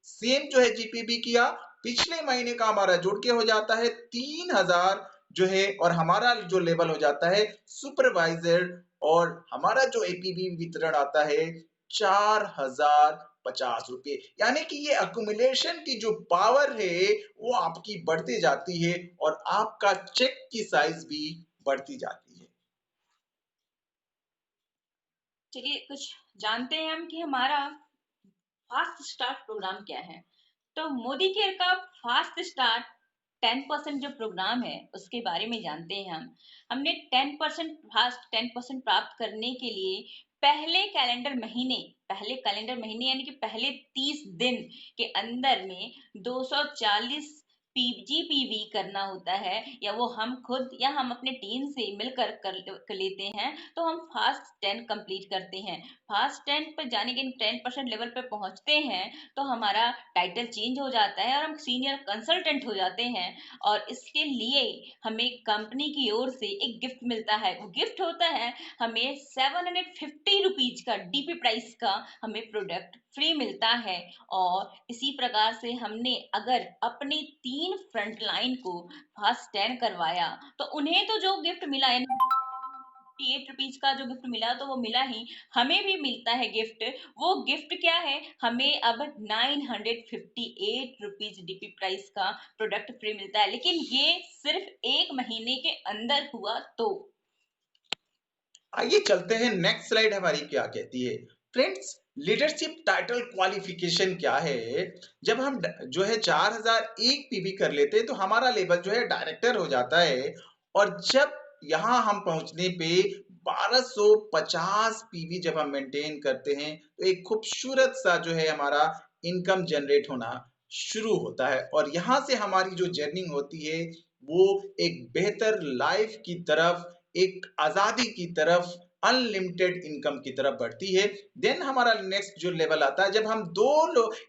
सेम जो है जीपीवी किया, पिछले महीने का हमारा जुड़ के हो जाता है 3000 जो है, और हमारा जो लेवल हो जाता है सुपरवाइजर, और हमारा जो एपीवी वितरण आता है 4050 रुपये। यानी कि ये अक्यूमुलेशन की जो पावर है वो आपकी बढ़ती जाती है और आपका चेक की साइज भी बढ़ती जाती है। चलिए कुछ जानते हैं हम कि हमारा फास्ट स्टार्ट प्रोग्राम क्या है। तो मोदी केयर का फास्ट स्टार्ट 10% जो प्रोग्राम है उसके बारे में जानते हैं हम। हमने 10% प्राप्त करने के लिए पहले कैलेंडर महीने यानी कि पहले 30 दिन के अंदर में 240 जीपीवी करना होता है, या वो हम खुद या हम अपने टीम से मिलकर कर लेते हैं, तो हम फास्ट 10 कंप्लीट करते हैं। फास्ट 10 पर जाने के 10% लेवल पर पहुंचते हैं तो हमारा टाइटल चेंज हो जाता है और हम सीनियर कंसल्टेंट हो जाते हैं, और इसके लिए हमें कंपनी की ओर से एक गिफ्ट मिलता है। वो गिफ्ट होता है हमें 750 रुपीज का डीपी प्राइस का हमें प्रोडक्ट फ्री मिलता है। और इसी प्रकार से हमने अगर अपनी 3 फ्रंट लाइन को फास्ट 10 करवाया तो उन्हें तो जो गिफ्ट मिला है 58 रुपीज का जो गिफ्ट मिला तो वो मिला ही, हमें भी मिलता है गिफ्ट। वो गिफ्ट क्या है, हमें अब 958 रुपीज डीपी प्राइस का प्रोडक्ट फ्री मिलता है, लेकिन ये सिर्फ 1 महीने के अंदर हुआ। तो आइए चलते हैं नेक्स्ट स्लाइड हमारी क्या कहती है। फ्रेंड्स लीडरशिप टाइटल क्वालिफिकेशन क्या है। जब हम जो है 4001 पीवी कर लेते हैं तो हमारा लेवल जो है डायरेक्टर हो जाता है, और जब यहाँ हम पहुंचने पे 1250 पीवी जब हम मेंटेन करते हैं तो एक खूबसूरत सा जो है हमारा इनकम जनरेट होना शुरू होता है, और यहाँ से हमारी जो जर्निंग होती है वो एक बेहतर लाइफ की तरफ, एक आजादी की तरफ, अनलिमिटेड इनकम की तरफ बढ़ती है। देन हमारा नेक्स्ट जो लेवल आता है जब हम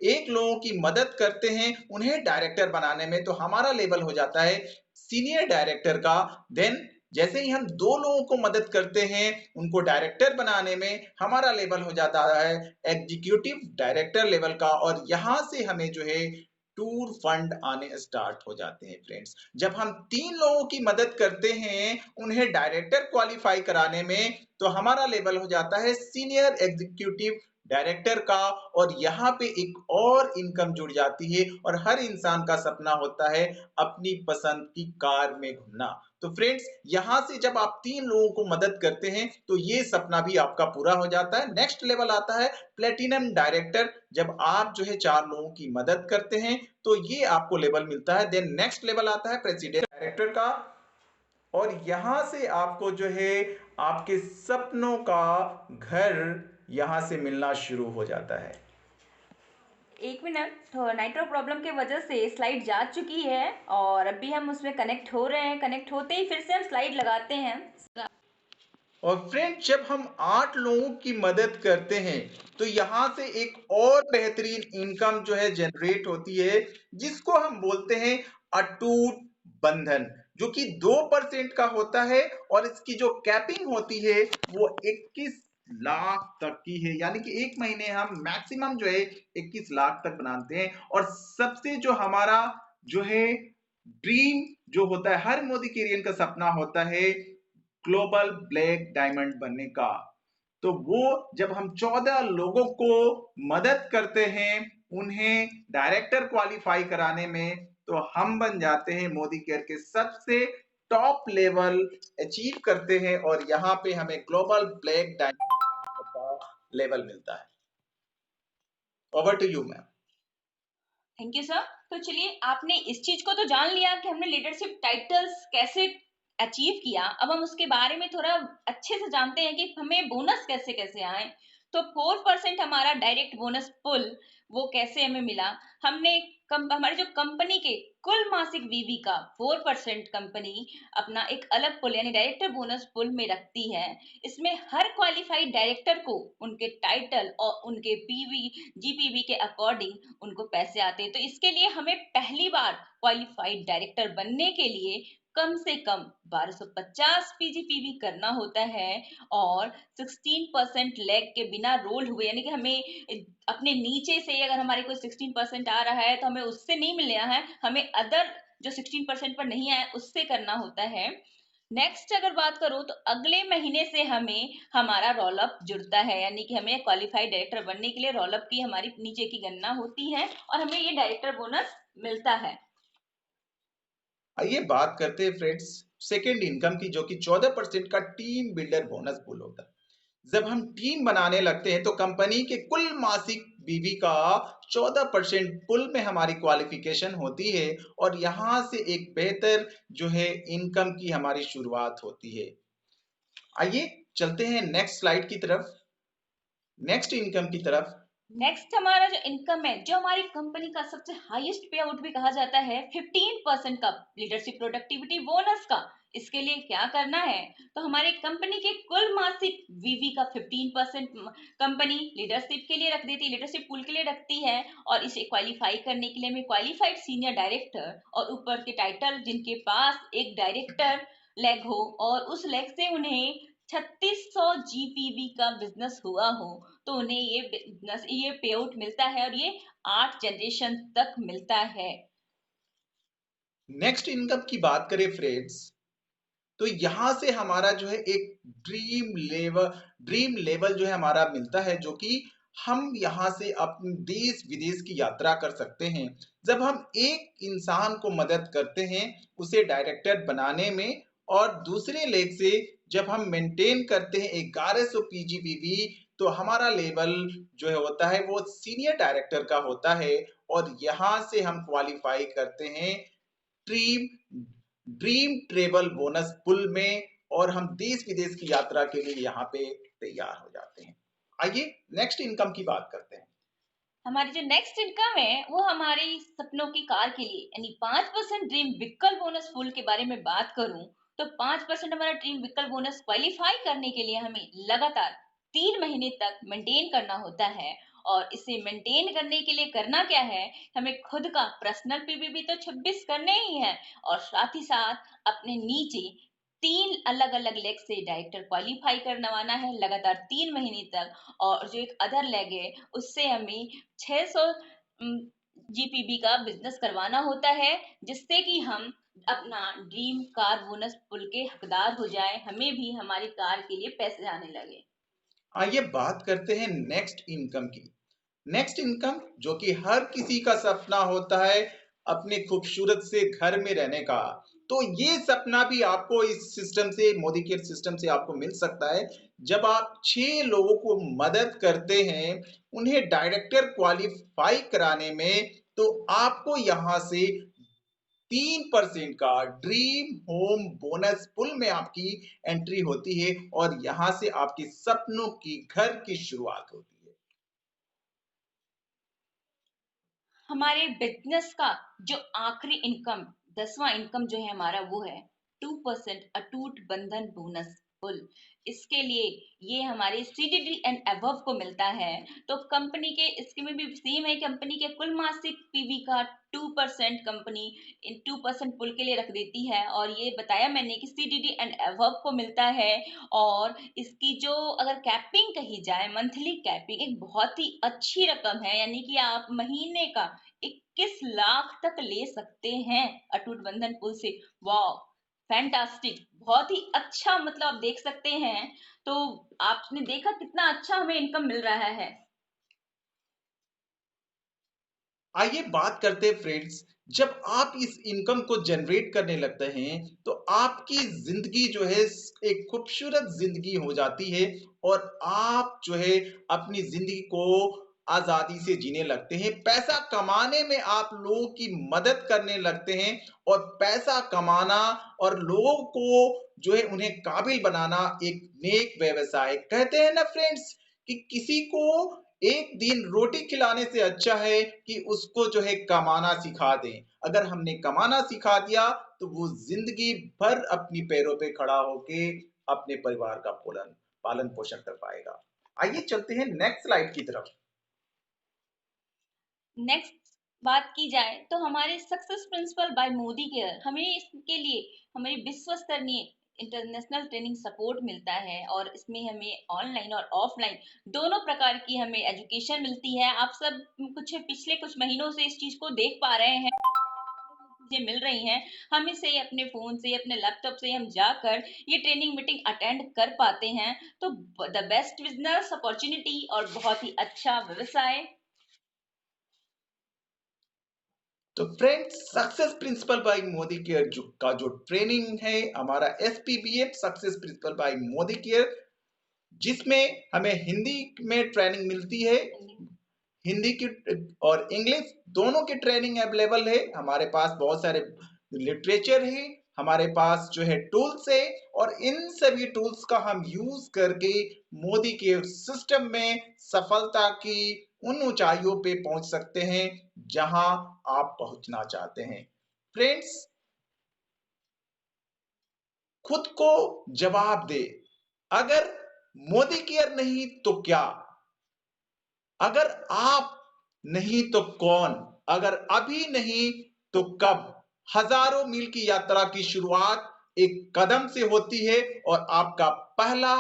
एक लोगों की मदद करते हैं उन्हें डायरेक्टर बनाने में, तो हमारा लेवल हो जाता है सीनियर डायरेक्टर का। देन जैसे ही हम 2 लोगों को मदद करते हैं उनको डायरेक्टर बनाने में, हमारा लेवल हो जाता है एग्जीक्यूटिव डायरेक्टर लेवल का, और यहाँ से हमें जो है टूर फंड आने स्टार्ट हो जाते हैं। फ्रेंड्स जब हम 3 लोगों की मदद करते हैं उन्हें डायरेक्टर क्वालिफाई कराने में, तो हमारा लेवल हो जाता है सीनियर एग्जीक्यूटिव डायरेक्टर का, और यहाँ पे एक और इनकम जुड़ जाती है। और हर इंसान का सपना होता है अपनी पसंद की कार में घूमना। तो फ्रेंड्स, यहाँ से जब आप 3 लोगों को मदद करते हैं तो ये सपना भी आपका पूरा हो जाता है। नेक्स्ट लेवल आता है प्लेटिनम डायरेक्टर। जब आप जो है 4 लोगों की मदद करते हैं तो ये आपको लेवल मिलता है। देन नेक्स्ट लेवल आता है प्रेसिडेंट डायरेक्टर का, और यहाँ से आपको जो है आपके सपनों का घर यहाँ से मिलना शुरू हो जाता है। एक मिनट, तो नेटवर्क प्रॉब्लम की वजह से स्लाइड जा चुकी है और अभी हम उसमें कनेक्ट हो रहे हैं। कनेक्ट होते ही फिर से हम स्लाइड लगाते हैं। और फ्रेंड, जब हम 8 लोगों की मदद करते हैं तो यहाँ से एक और बेहतरीन इनकम जो है जनरेट होती है, जिसको हम बोलते हैं अटूट बंधन, जो कि 2% का होता है। और इसकी जो कैपिंग होती है वो 21 लाख तक की है, यानी कि एक महीने हम मैक्सिमम जो है 21 लाख तक बनाते हैं। और सबसे जो हमारा जो है ड्रीम जो होता है, हर मोदी केरियन का सपना होता है ग्लोबल ब्लैक डायमंड बनने का। तो वो जब हम 14 लोगों को मदद करते हैं उन्हें डायरेक्टर क्वालिफाई कराने में, तो हम बन जाते हैं मोदी केयर के सबसे टॉप लेवल अचीव करते हैं, और यहाँ पे हमें ग्लोबल ब्लैक डायमंड का लेवल मिलता है। Over to you ma'am. Thank you sir. तो चलिए, आपने इस चीज को तो जान लिया कि हमने लीडरशिप टाइटल्स कैसे अचीव किया। अब हम उसके बारे में थोड़ा अच्छे से जानते हैं कि हमें बोनस कैसे कैसे आए। तो 4% हमारा डायरेक्ट बोनस पुल वो कैसे हमें मिला। हमने हमारे जो कंपनी के कुल मासिक वीवी का 4% कंपनी अपना एक अलग पुल यानी डायरेक्टर बोनस पुल में रखती है। इसमें हर क्वालिफाइड डायरेक्टर को उनके टाइटल और उनके पीवी जीपीवी के अकॉर्डिंग उनको पैसे आते हैं। तो इसके लिए हमें पहली बार क्वालिफाइड डायरेक्टर बनने के लिए कम से कम 1250 पीजीपीवी करना होता है और 16% लेग के बिना रोल हुए, यानी कि हमें अपने नीचे से अगर हमारे कोई 16% आ रहा है तो हमें उससे नहीं मिलना है, हमें अदर जो 16% पर नहीं आया उससे करना होता है। नेक्स्ट अगर बात करूं तो अगले महीने से हमें हमारा रोल अप जुड़ता है, यानी कि हमें क्वालिफाइड डायरेक्टर बनने के लिए रोल अप की हमारी नीचे की गणना होती है और हमें ये डायरेक्टर बोनस मिलता है। आइए बात करते हैं फ्रेंड्स सेकेंड इनकम की, जो कि 14% का टीम बिल्डर बोनस पुल होता है। जब हम टीम बनाने लगते हैं तो कंपनी के कुल मासिक बीवी का 14% पुल में हमारी क्वालिफिकेशन होती है, और यहाँ से एक बेहतर जो है इनकम की हमारी शुरुआत होती है। आइए चलते हैं नेक्स्ट स्लाइड की तरफ, नेक्स्ट इनकम की तरफ। नेक्स्ट हमारा जो इनकम है, जो हमारी कंपनी का सबसे हाईएस्ट पे आउट भी कहा जाता है, 15% का लीडरशिप प्रोडक्टिविटी बोनस का। इसके लिए क्या करना है, तो हमारे कंपनी के कुल मासिक वीवी का 15% कंपनी लीडरशिप के लिए रख देती है, लीडरशिप पूल के लिए रखती है। और इसे क्वालिफाई करने के लिए हमें क्वालिफाइड सीनियर डायरेक्टर और ऊपर के टाइटल जिनके पास एक डायरेक्टर लेग हो और उस लेग से उन्हें 3600 जीपीवी का बिजनेस हुआ हो, तो उन्हें ये पे आउट मिलता है और ये 8 जनरेशन तक मिलता है। नेक्स्ट इनकम की बात करें फ्रेंड्स, तो यहाँ से हमारा जो है एक ड्रीम लेवल जो है हमारा मिलता है, जो कि हम यहाँ से अपने देश विदेश की यात्रा कर सकते हैं। जब हम एक इंसान को मदद करते हैं उसे डायरेक्टर बनाने में, और दूसरे लेग से जब हम मेंटेन करते हैं 1100 पीजीपीवी, तो हमारा लेवल जो है होता है वो सीनियर डायरेक्टर का होता है। और यहाँ से हम क्वालिफाई करते हैं ड्रीम ड्रीम ट्रेवल बोनस पुल में, और हम देश विदेश की यात्रा के लिए यहाँ पे तैयार हो जाते हैं। आइए नेक्स्ट इनकम की बात करते हैं। हमारी जो नेक्स्ट इनकम है वो हमारी सपनों की कार के लिए यानी 5% ड्रीम व्हीकल बोनस फुल के बारे में बात करूं, तो 5% हमारा ड्रीम व्हीकल बोनस क्वालिफाई करने के लिए हमें लगातार 3 महीने तक मेंटेन करना होता है। और इसे मेंटेन करने के लिए करना क्या है, हमें खुद का पर्सनल पीबीबी तो 26 करने ही है और साथ ही साथ अपने नीचे 3 अलग-अलग लेग से डायरेक्टर क्वालिफाई करवाना है लगातार 3 महीने तक। और जो एक अदर लेग है उससे हमें 600 जीपीबी का बिजनेस करवाना होता है, जिससे कि हम अपना ड्रीम कार बोनस पुल के हकदार हो जाए, हमें भी हमारी कार के लिए पैसे आने लगे। आइए बात करते हैं नेक्स्ट इनकम की। नेक्स्ट इनकम जो कि हर किसी का सपना होता है अपने खूबसूरत से घर में रहने का। तो ये सपना भी आपको इस सिस्टम से, मोदी केयर सिस्टम से आपको मिल सकता है। जब आप 6 लोगों को मदद करते हैं उन्हें डायरेक्टर क्वालिफाई कराने में, तो आपको यहाँ से 3% का ड्रीम होम बोनस पुल में आपकी एंट्री होती है और यहाँ से आपके सपनों की घर की शुरुआत होती है। हमारे बिजनेस का जो आखिरी इनकम, 10वां इनकम जो है हमारा, वो है 2% अटूट बंधन बोनस पुल। इसके लिए ये हमारे CDD एंड अबव को मिलता है। तो कंपनी के इसके में भी सेम है, कंपनी के कुल मासिक पीवी का 2% कंपनी इन 2% पुल के लिए रख देती है। और ये बताया मैंने कि CDD एंड अबव को मिलता है। और इसकी जो अगर कैपिंग कही जाए, मंथली कैपिंग एक बहुत ही अच्छी रकम है, यानी कि आप महीने का 21 लाख तक ले सकते हैं अटूट बंधन पुल से। वाह, फैंटास्टिक, बहुत ही अच्छा, मतलब आप देख सकते हैं। तो आपने देखा कितना अच्छा हमें इनकम मिल रहा है। आइए बात करते हैं फ्रेंड्स, जब आप इस इनकम को जनरेट करने लगते हैं तो आपकी जिंदगी जो है एक खूबसूरत जिंदगी हो जाती है और आप जो है अपनी जिंदगी को आजादी से जीने लगते हैं। पैसा कमाने में आप लोगों की मदद करने लगते हैं और पैसा कमाना और लोगों को जो है उन्हें काबिल बनाना एक नेक व्यवसाय। कहते हैं ना फ्रेंड्स कि किसी को एक दिन रोटी खिलाने से अच्छा है कि उसको जो है कमाना सिखा दें। अगर हमने कमाना सिखा दिया तो वो जिंदगी भर अपनी पैरों पे खड़ा होके अपने परिवार का पालन पोषण कर पाएगा। आइए चलते हैं नेक्स्ट स्लाइड की तरफ। नेक्स्ट बात की जाए तो हमारे success principal bye Modi care, हमें इसके लिए हमें विश्व स्तरीय इंटरनेशनल ट्रेनिंग सपोर्ट मिलता है। और इसमें हमें ऑनलाइन और ऑफलाइन दोनों प्रकार की हमें एजुकेशन मिलती है। आप सब कुछ पिछले कुछ महीनों से इस चीज को देख पा रहे हैं, चीजें मिल रही हैं। हम इसे अपने फोन से, अपने लैपटॉप से हम जाकर ये ट्रेनिंग मीटिंग अटेंड कर पाते हैं। तो द बेस्ट बिजनेस अपॉर्चुनिटी और बहुत ही अच्छा व्यवसाय। तो friends, success principal bye Modi care जो ट्रेनिंग है हमारा SPBF success principal bye Modi care, जिसमें हमें हिंदी में ट्रेनिंग मिलती है। हिंदी की और इंग्लिश दोनों की ट्रेनिंग अवेलेबल है। हमारे पास बहुत सारे लिटरेचर है, हमारे पास जो है टूल्स है और इन सभी टूल्स का हम यूज करके मोदी के सिस्टम में सफलता की उन ऊंचाइयों पे पहुंच सकते हैं जहां आप पहुंचना चाहते हैं। फ्रेंड्स, खुद को जवाब दे, अगर मोदी केयर नहीं तो क्या? अगर आप नहीं तो कौन? अगर अभी नहीं तो कब? हजारों मील की यात्रा की शुरुआत एक कदम से होती है और आपका पहला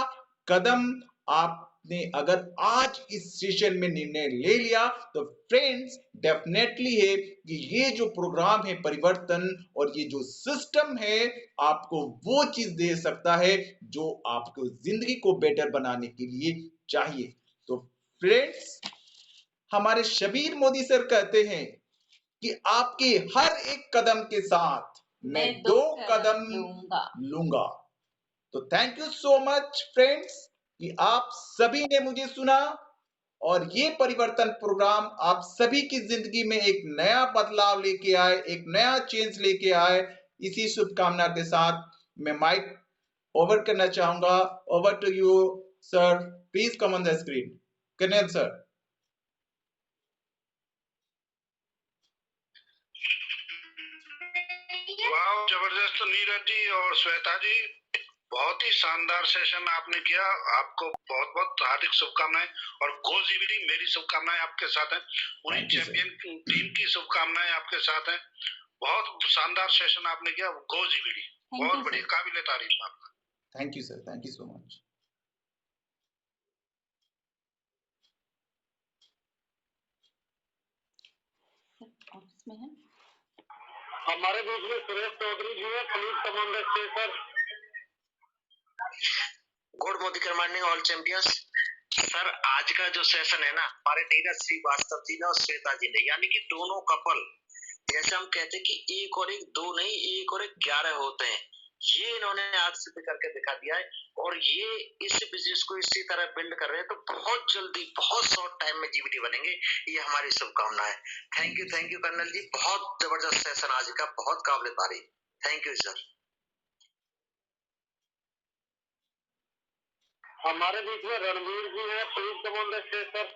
कदम आपने अगर आज इस सेशन में निर्णय ले लिया तो फ्रेंड्स डेफिनेटली है कि ये जो प्रोग्राम है परिवर्तन और ये जो सिस्टम है आपको वो चीज दे सकता है जो आपको जिंदगी को बेटर बनाने के लिए चाहिए। तो फ्रेंड्स, हमारे शबीर मोदी सर कहते हैं कि आपके हर एक कदम के साथ मैं मैं 2 दो कदम कदम लूंगा। लूंगा। तो thank you so much friends कि आप सभी ने मुझे सुना और ये परिवर्तन प्रोग्राम आप सभी की जिंदगी में एक नया बदलाव लेके आए, एक नया चेंज लेके आए। इसी शुभकामना के साथ मैं माइक ओवर करना चाहूंगा। Over to you sir, please come on the screen. Kanhaiya sir. वाह, जबरदस्त नीरज जी और श्वेता जी, बहुत ही शानदार सेशन आपने किया। आपको बहुत बहुत हार्दिक शुभकामनाएं और गो जीबीडी मेरी शुभकामनाएं आपके साथ हैं। पूरी चैंपियन टीम की शुभकामनाएं आपके साथ हैं। बहुत शानदार सेशन आपने किया। गो जीबीडी, बहुत बड़ी काबिले तारीफ आपका। Thank you sir, thank you so much. Office में है हमारे बीच में सुरेश चौधरी जी है, police commander sir. Good morning, good morning all champions. Sir आज का जो सेशन है ना, हमारे नीरज श्रीवास्तव जी ने और श्वेता जी ने, यानी कि दोनों कपल, जैसे हम कहते हैं कि एक और एक दो नहीं, एक और एक 11 होते हैं, ये इन्होंने आज सिद्ध करके दिखा दिया है। और ये इस बिजनेस को इसी तरह बिल्ड कर रहे हैं, तो बहुत जल्दी बहुत शॉर्ट टाइम में जीबीटी बनेंगे, ये हमारी शुभकामना है। थैंक यू कर्नल जी, बहुत जबरदस्त सेशन आज का, बहुत काबिल तारीफ। Thank you sir. हमारे बीच में रणवीर जी हैं, please come on the stage sir.